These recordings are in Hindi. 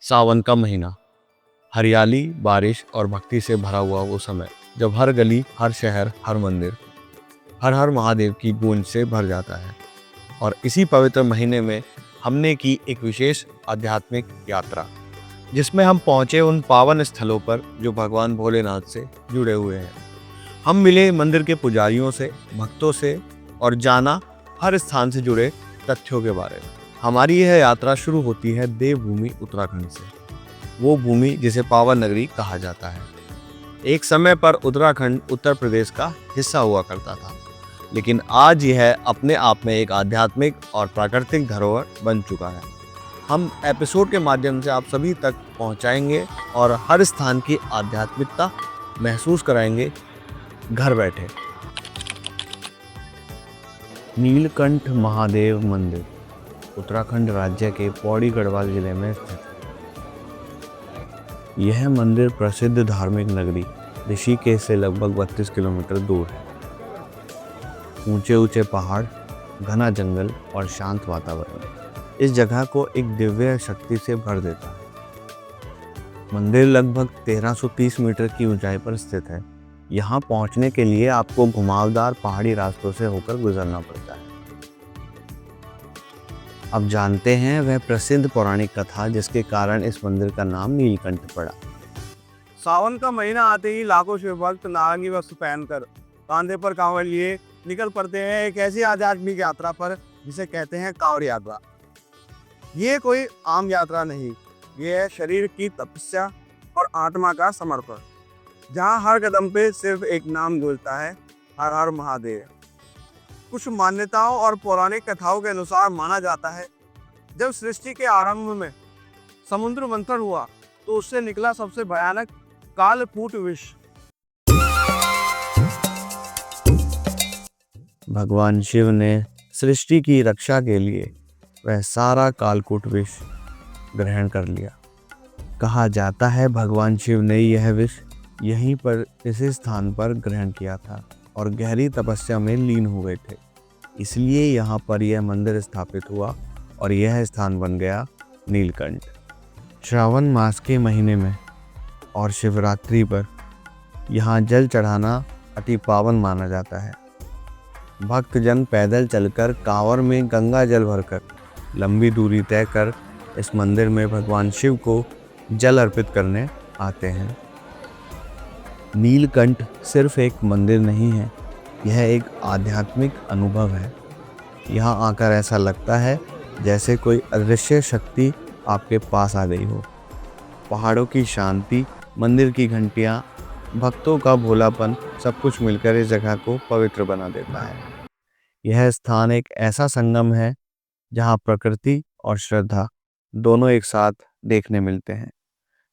सावन का महीना, हरियाली, बारिश और भक्ति से भरा हुआ वो समय जब हर गली, हर शहर, हर मंदिर हर हर महादेव की गूंज से भर जाता है। और इसी पवित्र महीने में हमने की एक विशेष आध्यात्मिक यात्रा, जिसमें हम पहुंचे उन पावन स्थलों पर जो भगवान भोलेनाथ से जुड़े हुए हैं। हम मिले मंदिर के पुजारियों से, भक्तों से और जाना हर स्थान से जुड़े तथ्यों के बारे में। हमारी यह यात्रा शुरू होती है देवभूमि उत्तराखंड से, वो भूमि जिसे पावन नगरी कहा जाता है। एक समय पर उत्तराखंड उत्तर प्रदेश का हिस्सा हुआ करता था, लेकिन आज यह अपने आप में एक आध्यात्मिक और प्राकृतिक धरोहर बन चुका है। हम एपिसोड के माध्यम से आप सभी तक पहुंचाएंगे और हर स्थान की आध्यात्मिकता महसूस कराएंगे घर बैठे। नीलकंठ महादेव मंदिर उत्तराखंड राज्य के पौड़ी गढ़वाल जिले में स्थित है। यह मंदिर प्रसिद्ध धार्मिक नगरी ऋषिकेश से लगभग 32 किलोमीटर दूर है। ऊंचे ऊंचे पहाड़, घना जंगल और शांत वातावरण इस जगह को एक दिव्य शक्ति से भर देता है। मंदिर लगभग 1330 मीटर की ऊंचाई पर स्थित है। यहाँ पहुँचने के लिए आपको घुमावदार पहाड़ी रास्तों से होकर गुजरना पड़ता है। अब जानते हैं वह प्रसिद्ध पौराणिक कथा जिसके कारण इस मंदिर का नाम नीलकंठ पड़ा। सावन का महीना आते ही लाखों शिव भक्त नारंगी वस्त्र पहनकर कांधे पर कांवड़ लिए निकल पड़ते हैं एक ऐसी आध्यात्मिक यात्रा पर जिसे कहते हैं कांवड़ यात्रा। ये कोई आम यात्रा नहीं, ये है शरीर की तपस्या और आत्मा का समर्पण, जहाँ हर कदम पे सिर्फ एक नाम गूंजता है, हर हर महादेव। कुछ मान्यताओं और पौराणिक कथाओं के अनुसार माना जाता है जब सृष्टि के आरंभ में समुद्र मंथन हुआ तो उससे निकला सबसे भयानक कालकूट विष। भगवान शिव ने सृष्टि की रक्षा के लिए वह सारा कालकूट विष ग्रहण कर लिया। कहा जाता है भगवान शिव ने यह विष यहीं पर इस स्थान पर ग्रहण किया था और गहरी तपस्या में लीन हो गए थे। इसलिए यहाँ पर यह मंदिर स्थापित हुआ और यह स्थान बन गया नीलकंठ। श्रावण मास के महीने में और शिवरात्रि पर यहाँ जल चढ़ाना अति पावन माना जाता है। भक्तजन पैदल चलकर कांवर में गंगा जल भरकर लंबी दूरी तय कर इस मंदिर में भगवान शिव को जल अर्पित करने आते हैं। नीलकंठ सिर्फ एक मंदिर नहीं है, यह एक आध्यात्मिक अनुभव है। यहाँ आकर ऐसा लगता है जैसे कोई अदृश्य शक्ति आपके पास आ गई हो। पहाड़ों की शांति, मंदिर की घंटियाँ, भक्तों का भोलापन सब कुछ मिलकर इस जगह को पवित्र बना देता है। यह स्थान एक ऐसा संगम है जहाँ प्रकृति और श्रद्धा दोनों एक साथ देखने मिलते हैं।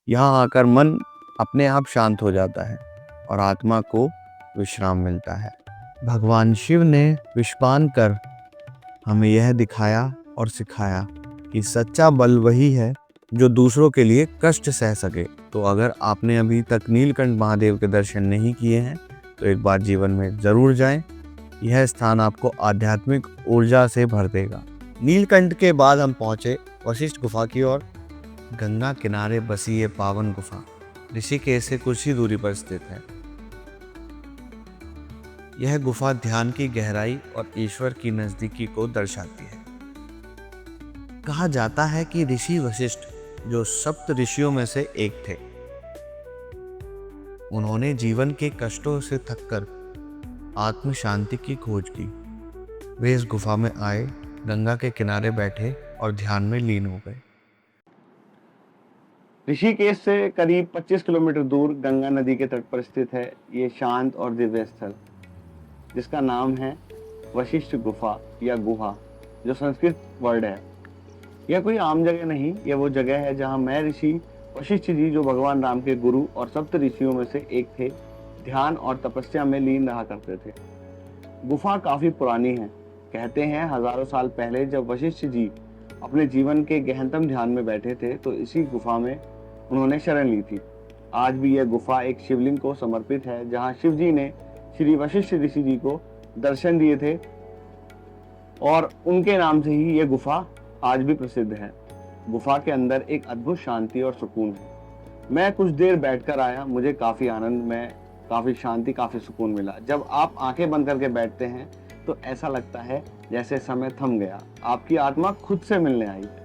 यहाँ आकर मन अपने आप शांत हो जाता है और आत्मा को विश्राम मिलता है। भगवान शिव ने विषपान कर हमें यह दिखाया और सिखाया कि सच्चा बल वही है जो दूसरों के लिए कष्ट सह सके। तो अगर आपने अभी तक नीलकंठ महादेव के दर्शन नहीं किए हैं तो एक बार जीवन में ज़रूर जाएं। यह स्थान आपको आध्यात्मिक ऊर्जा से भर देगा। नीलकंठ के बाद हम पहुँचे वशिष्ठ गुफा की ओर। गंगा किनारे बसी ये पावन गुफा ऋषिकेश से कुछ ही दूरी पर स्थित है। यह गुफा ध्यान की गहराई और ईश्वर की नज़दीकी को दर्शाती है। कहा जाता है कि ऋषि वशिष्ठ, जो सप्त ऋषियों में से एक थे, उन्होंने जीवन के कष्टों से थककर आत्म शांति की खोज की। वे इस गुफा में आए, गंगा के किनारे बैठे और ध्यान में लीन हो गए। ऋषिकेश से करीब 25 किलोमीटर दूर गंगा नदी के तट पर स्थित है ये शांत और दिव्य स्थल, जिसका नाम है वशिष्ठ गुफा या गुहा, जो संस्कृत वर्ड है। यह कोई आम जगह नहीं, यह वो जगह है जहाँ मैं ऋषि वशिष्ठ जी, जो भगवान राम के गुरु और सप्त ऋषियों में से एक थे, ध्यान और तपस्या में लीन रहा करते थे। गुफा काफी पुरानी है। कहते हैं हजारों साल पहले जब वशिष्ठ जी अपने जीवन के गहनतम ध्यान में बैठे थे तो इसी गुफा में उन्होंने शरण ली थी। आज भी यह गुफा एक शिवलिंग को समर्पित है, जहाँ शिव जी ने श्री वशिष्ठ ऋषि जी को दर्शन दिए थे और उनके नाम से ही यह गुफा आज भी प्रसिद्ध है। गुफा के अंदर एक अद्भुत शांति और सुकून है। मैं कुछ देर बैठकर आया, मुझे काफी आनंद में, काफी शांति, काफी सुकून मिला। जब आप आंखें बंद करके बैठते हैं तो ऐसा लगता है जैसे समय थम गया, आपकी आत्मा खुद से मिलने आई है।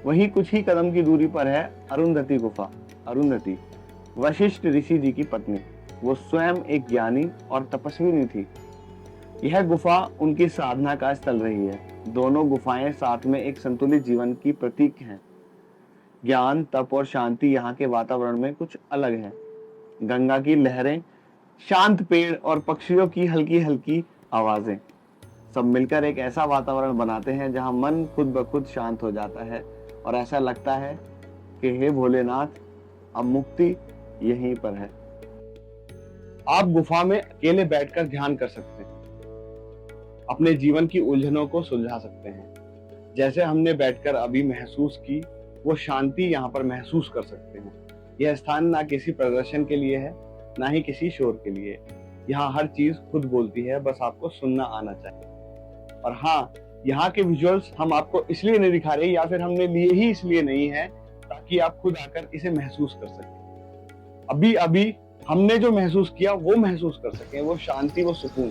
वहीं कुछ ही कदम की दूरी पर है अरुंधति गुफा। अरुंधति वशिष्ठ ऋषि जी की पत्नी, वो स्वयं एक ज्ञानी और तपस्विनी थी। यह गुफा उनकी साधना का स्थल रही है। दोनों गुफाएं साथ में एक संतुलित जीवन की प्रतीक हैं। ज्ञान, तप और शांति यहाँ के वातावरण में कुछ अलग है। गंगा की लहरें, शांत पेड़ और पक्षियों की हल्की हल्की आवाजें सब मिलकर एक ऐसा वातावरण बनाते हैं जहाँ मन खुद ब खुद शांत हो जाता है और ऐसा लगता है कि हे भोलेनाथ, अब मुक्ति यहीं पर है। आप गुफा में अकेले बैठकर ध्यान कर सकते हैं, अपने जीवन की उलझनों को सुलझा सकते हैं। जैसे हमने बैठकर अभी महसूस की, वो शांति यहाँ पर महसूस कर सकते हैं। यह स्थान ना किसी प्रदर्शन के लिए है, ना ही किसी शोर के लिए। यहाँ हर चीज खुद बोलती है, बस आपको सुनना आना चाहिए। और हाँ, यहाँ के विजुअल्स हम आपको इसलिए नहीं दिखा रहे, या फिर हमने लिए ही इसलिए नहीं है ताकि आप खुद आकर इसे महसूस कर सकें। अभी अभी हमने जो महसूस किया वो महसूस कर सकें, वो शांति, वो सुकून।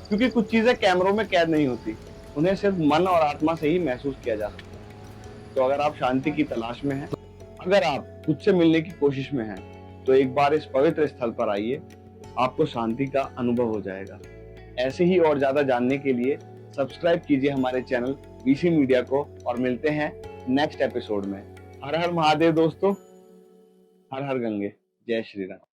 क्योंकि कुछ चीजें कैमरों में कैद नहीं होती, उन्हें सिर्फ मन और आत्मा से ही महसूस किया जा सकता है। तो अगर आप शांति की तलाश में हैं, अगर आप खुद से मिलने की कोशिश में हैं, तो एक बार इस पवित्र स्थल पर आइए, आपको शांति का अनुभव हो जाएगा। ऐसे ही और ज्यादा जानने के लिए सब्सक्राइब कीजिए हमारे चैनल वीसी मीडिया को, और मिलते हैं नेक्स्ट एपिसोड में। हर हर महादेव दोस्तों, हर हर गंगे, जय श्री राम।